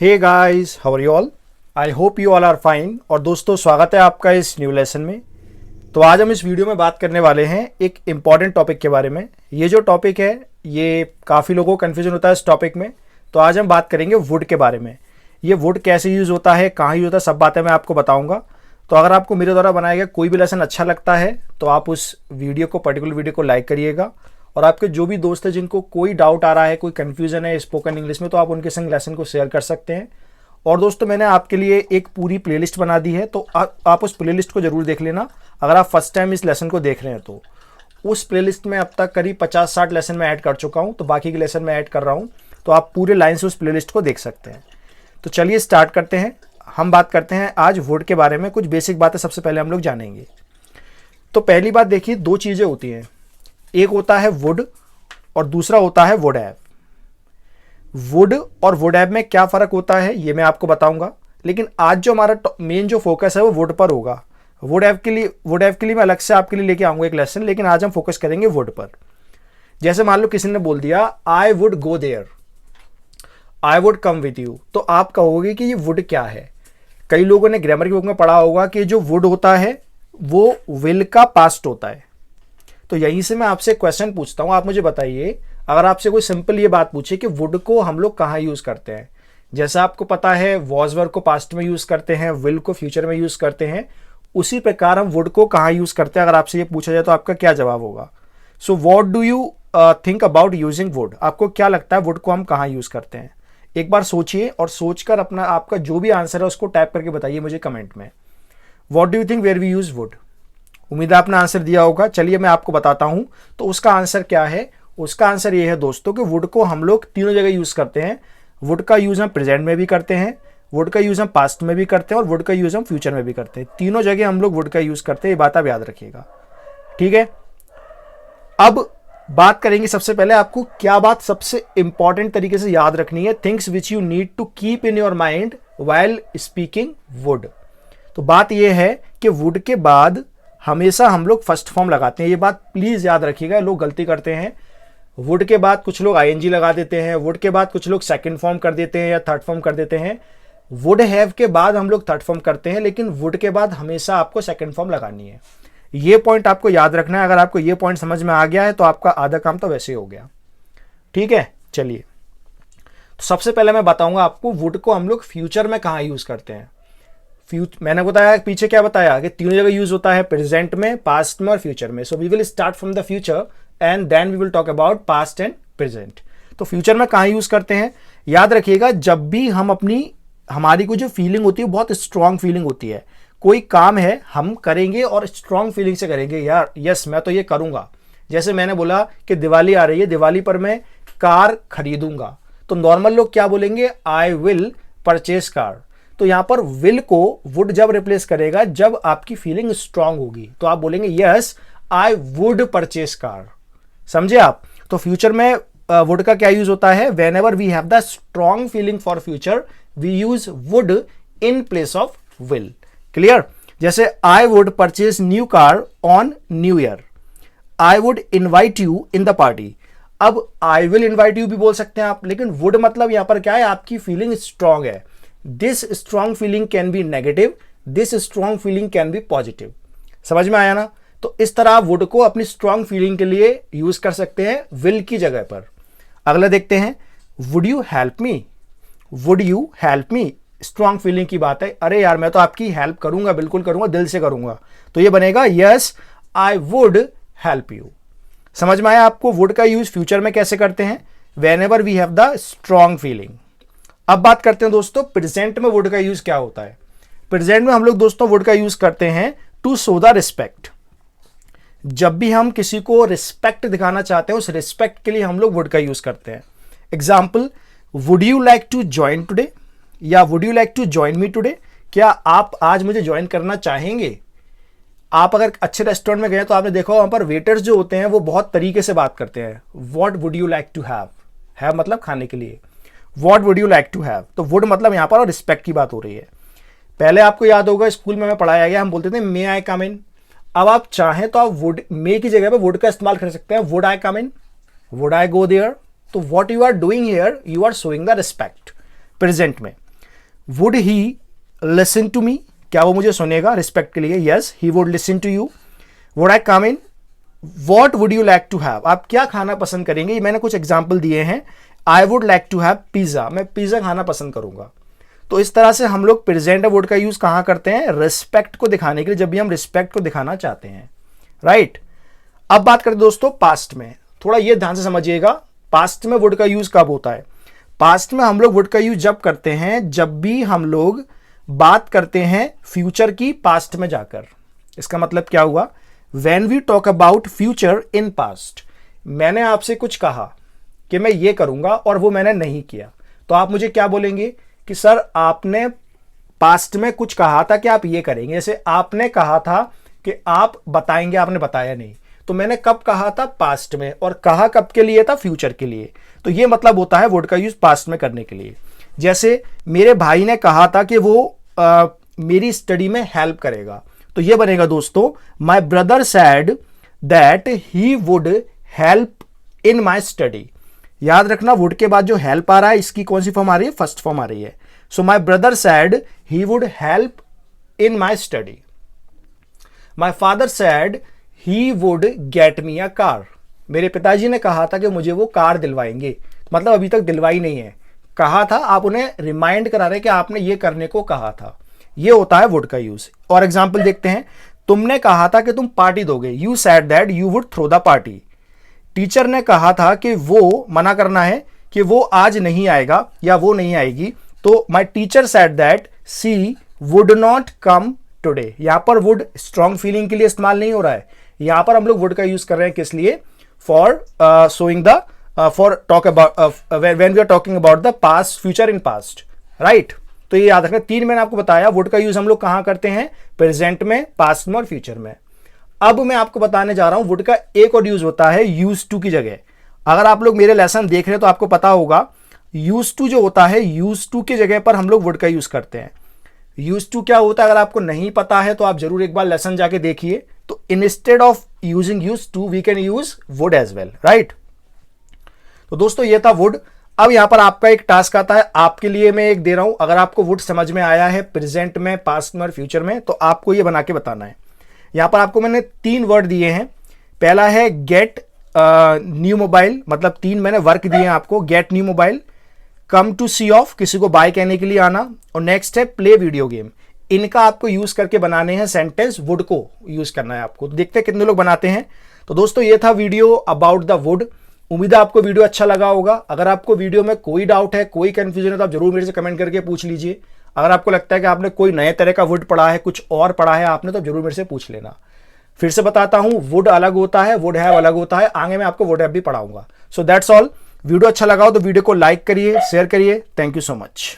Hey guys, how are you all? I hope you all are fine. और दोस्तों, स्वागत है आपका इस न्यू लेसन में। तो आज हम इस वीडियो में बात करने वाले हैं एक इम्पॉर्टेंट टॉपिक के बारे में। ये जो टॉपिक है, ये काफ़ी लोगों को कन्फ्यूजन होता है इस टॉपिक में। तो आज हम बात करेंगे वुड के बारे में। ये वुड कैसे यूज़ होता है, कहाँ यूज़ होता है, सब बातें मैं आपको बताऊँगा। तो अगर आपको मेरे द्वारा बनाया गया कोई भी लेसन अच्छा लगता है तो आप उस पर्टिकुलर वीडियो को लाइक करिएगा। और आपके जो भी दोस्त हैं जिनको कोई डाउट आ रहा है, कोई कन्फ्यूजन है स्पोकन इंग्लिश में, तो आप उनके संग लेसन को शेयर कर सकते हैं। और दोस्तों, मैंने आपके लिए एक पूरी प्लेलिस्ट बना दी है, तो आप उस प्लेलिस्ट को जरूर देख लेना। अगर आप फर्स्ट टाइम इस लेसन को देख रहे हैं तो उस प्लेलिस्ट में अब तक करीब 50-60 लेसन मैं ऐड कर चुका हूं, तो बाकी के लेसन मैं ऐड कर रहा हूं। तो आप पूरे लाइन से उस प्लेलिस्ट को देख सकते हैं। तो चलिए स्टार्ट करते हैं। हम बात करते हैं आज वुड के बारे में। कुछ बेसिक बातें सबसे पहले हम लोग जानेंगे। तो पहली बात देखिए, दो चीज़ें होती हैं। एक होता है वुड और दूसरा होता है वुड ऐप। वुड और वुड ऐप में क्या फ़र्क होता है ये मैं आपको बताऊंगा, लेकिन आज जो हमारा मेन जो फोकस है वो वुड पर होगा। वुड ऐप के लिए मैं अलग से आपके लिए लेके आऊँगा एक लेसन, लेकिन आज हम फोकस करेंगे वुड पर। जैसे मान लो किसी ने बोल दिया I would go there, I would come with you, तो आप कहोगे कि ये वुड क्या है। कई लोगों ने ग्रामर की बुक में पढ़ा होगा कि जो वुड होता है वो विल का पास्ट होता है। तो यहीं से मैं आपसे क्वेश्चन पूछता हूं, आप मुझे बताइए, अगर आपसे कोई सिंपल ये बात पूछे कि वुड को हम लोग कहाँ यूज करते हैं। जैसा आपको पता है वॉज वर्ब को पास्ट में यूज करते हैं, विल को फ्यूचर में यूज करते हैं, उसी प्रकार हम वुड को कहाँ यूज करते हैं। अगर आपसे ये पूछा जाए तो आपका क्या जवाब होगा? So what do you think about using would? आपको क्या लगता है वुड को हम कहाँ यूज करते हैं? एक बार सोचिए और सोचकर अपना आपका जो भी आंसर है उसको टाइप करके बताइए मुझे कमेंट में। What do you think where we use would? उम्मीद है आपने आंसर दिया होगा। चलिए मैं आपको बताता हूं तो उसका आंसर क्या है। उसका आंसर ये है दोस्तों कि वुड को हम लोग तीनों जगह यूज करते हैं। वुड का यूज हम प्रेजेंट में भी करते हैं, वुड का यूज हम पास्ट में भी करते हैं और वुड का यूज हम फ्यूचर में भी करते हैं। तीनों जगह हम लोग वुड का यूज करते हैं, ये बात आप याद रखिएगा, ठीक है। अब बात करेंगे, सबसे पहले आपको क्या बात सबसे इंपॉर्टेंट तरीके से याद रखनी है। Things which you need to keep in your mind while speaking would. तो बात यह है कि वुड के बाद हमेशा हम लोग फर्स्ट फॉर्म लगाते हैं। ये बात प्लीज याद रखिएगा, लोग गलती करते हैं। वुड के बाद कुछ लोग आईएनजी लगा देते हैं, वुड के बाद कुछ लोग सेकंड फॉर्म कर देते हैं या थर्ड फॉर्म कर देते हैं। वुड हैव के बाद हम लोग थर्ड फॉर्म करते हैं, लेकिन वुड के बाद हमेशा आपको सेकंड फॉर्म लगानी है। ये पॉइंट आपको याद रखना है। अगर आपको ये पॉइंट समझ में आ गया है तो आपका आधा काम तो वैसे ही हो गया, ठीक है। चलिए, तो सबसे पहले मैं बताऊंगा आपको वुड को हम लोग फ्यूचर में कहाँ यूज करते हैं। मैंने बताया पीछे क्या बताया कि तीनों जगह यूज होता है, प्रेजेंट में, पास्ट में और फ्यूचर में। So we will start from the future and then we will talk about past and present. तो फ्यूचर में कहाँ यूज करते हैं, याद रखिएगा, जब भी हम हमारी को जो फीलिंग होती है बहुत स्ट्रांग फीलिंग होती है। कोई काम है हम करेंगे और स्ट्रांग फीलिंग से करेंगे, यार यस मैं तो ये करूंगा। जैसे मैंने बोला कि दिवाली आ रही है, दिवाली पर मैं कार खरीदूंगा, तो नॉर्मल लोग क्या बोलेंगे, आई विल परचेज कार। तो यहां पर विल को वुड जब रिप्लेस करेगा जब आपकी फीलिंग स्ट्रांग होगी, तो आप बोलेंगे yes I would purchase car. समझे आप? तो फ्यूचर में वुड का क्या यूज होता है, whenever we have the strong feeling for future we use would in place of will. Clear? जैसे I would purchase new car on new year, I would invite you in the party. अब I will invite you भी बोल सकते हैं आप, लेकिन would मतलब यहां पर क्या है, आपकी फीलिंग स्ट्रांग है। This strong feeling can be negative, this strong feeling can be positive. समझ में आया ना? तो इस तरह आप वुड को अपनी स्ट्रांग फीलिंग के लिए यूज कर सकते हैं विल की जगह पर। अगला देखते हैं, would you help me? Would you help me strong feeling की बात है, अरे यार मैं तो आपकी हेल्प करूंगा, बिल्कुल करूंगा, दिल से करूंगा। तो ये बनेगा yes I would help you. समझ में आया आपको? वुड का यूज फ्यूचर में कैसे करते हैं, whenever we have the strong feeling. अब बात करते हैं दोस्तों प्रेजेंट में वुड का यूज क्या होता है। प्रेजेंट में हम लोग दोस्तों वुड का यूज करते हैं टू शो द रिस्पेक्ट। जब भी हम किसी को रिस्पेक्ट दिखाना चाहते हैं, उस रिस्पेक्ट के लिए हम लोग वुड का यूज करते हैं। Example, would you like to join today या would you like to join me today? क्या आप आज मुझे ज्वाइन करना चाहेंगे? आप अगर अच्छे रेस्टोरेंट में गए तो आपने देखा वहां पर वेटर्स जो होते हैं वो बहुत तरीके से बात करते हैं। What would you like to have मतलब खाने के लिए, what would you like to have. तो वुड मतलब यहां पर रिस्पेक्ट की बात हो रही है। पहले आपको याद होगा स्कूल में हमें पढ़ाया गया, हम बोलते थे मे आई कम इन। अब आप चाहें तो आप वुड मे की जगह पे वुड का इस्तेमाल कर सकते हैं, would I come in, would I go there. तो what you are doing here, you are showing the respect present में। Would he listen to me, क्या वो मुझे सुनेगा रिस्पेक्ट के लिए? Yes, he would listen to you. Would I come in, what would you like to have, आप क्या खाना पसंद करेंगे? मैंने कुछ एग्जाम्पल दिए हैं। I would like to have pizza, मैं पिज्जा खाना पसंद करूंगा। तो इस तरह से हम लोग प्रेजेंट वुड का यूज कहां करते हैं? रिस्पेक्ट को दिखाने के लिए, जब भी हम रिस्पेक्ट को दिखाना चाहते हैं, राइट। अब बात करें दोस्तों पास्ट में, थोड़ा ये ध्यान से समझिएगा, पास्ट में वुड का यूज कब होता है? पास्ट में हम लोग वुड का यूज जब करते हैं जब भी हम लोग बात करते हैं फ्यूचर की पास्ट में जाकर। इसका मतलब क्या हुआ? When we talk about future in past, मैंने आपसे कुछ कहा कि मैं ये करूंगा और वो मैंने नहीं किया, तो आप मुझे क्या बोलेंगे कि सर आपने पास्ट में कुछ कहा था कि आप ये करेंगे। जैसे आपने कहा था कि आप बताएंगे, आपने बताया नहीं, तो मैंने कब कहा था? पास्ट में। और कहा कब के लिए था? फ्यूचर के लिए। तो ये मतलब होता है वुड का यूज पास्ट में करने के लिए। जैसे मेरे भाई ने कहा था कि वो मेरी स्टडी में हेल्प करेगा, तो ये बनेगा दोस्तों, माई brother sad that he would help in my study. याद रखना वुड के बाद जो हेल्प आ रहा है इसकी कौन सी फॉर्म आ रही है? फर्स्ट फॉर्म आ रही है। So my brother said he would help in my study. My father said he would get me a car. मेरे पिताजी ने कहा था कि मुझे वो कार दिलवाएंगे, मतलब अभी तक दिलवाई नहीं है, कहा था, आप उन्हें रिमाइंड करा रहे कि आपने ये करने को कहा था। ये होता है वुड का यूज। और एग्जाम्पल देखते हैं, तुमने कहा था कि तुम पार्टी दोगे, you said that you would throw the party. Teacher ने कहा था कि वो, मना करना है कि वो आज नहीं आएगा या वो नहीं आएगी, तो my teacher said that she would not come today. यहां पर वुड स्ट्रॉन्ग फीलिंग के लिए इस्तेमाल नहीं हो रहा है, यहां पर हम लोग वुड का यूज कर रहे हैं किस लिए? For showing the for talk about when we are talking about the past, future in past, right. तो ये याद रखना, तीन मैंने आपको बताया वुड का यूज हम लोग कहां करते हैं? प्रेजेंट में, पास्ट में और फ्यूचर में। अब मैं आपको बताने जा रहा हूं वुड का एक और यूज होता है यूज टू की जगह। अगर आप लोग मेरे लेसन देख रहे हैं तो आपको पता होगा यूज टू जो होता है, यूज टू की जगह पर हम लोग वुड का यूज करते हैं। यूज टू क्या होता है अगर आपको नहीं पता है तो आप जरूर एक बार लेसन जाके देखिए। तो instead of using use to we can use would as well, right. तो दोस्तों ये था वुड। अब यहां पर आपका एक टास्क आता है, आपके लिए मैं एक दे रहा हूं। अगर आपको वुड समझ में आया है प्रेजेंट में, पास्ट में और फ्यूचर में, तो आपको ये बना के बताना है। यहां पर आपको मैंने 3 वर्ड दिए हैं। पहला है गेट न्यू मोबाइल, मतलब 3 मैंने वर्क दिए हैं आपको। Get new mobile, come to see off, किसी को बाय कहने के लिए आना, और नेक्स्ट है प्ले वीडियो गेम। इनका आपको यूज करके बनाने हैं सेंटेंस, वुड को यूज करना है आपको। तो देखते हैं कितने लोग बनाते हैं। तो दोस्तों ये था वीडियो अबाउट द वुड। उम्मीद है आपको वीडियो अच्छा लगा होगा। अगर आपको वीडियो में कोई डाउट है, कोई कंफ्यूजन है, तो आप जरूर मेरे से कमेंट करके पूछ लीजिए। अगर आपको लगता है कि आपने कोई नए तरह का वुड पढ़ा है, कुछ और पढ़ा है आपने, तो जरूर मेरे से पूछ लेना। फिर से बताता हूं, वुड अलग होता है, वुड हैव अलग होता है। आगे मैं आपको वुड हैव भी पढ़ाऊंगा। So that's all. वीडियो अच्छा लगा हो तो वीडियो को लाइक करिए, शेयर करिए। Thank you so much.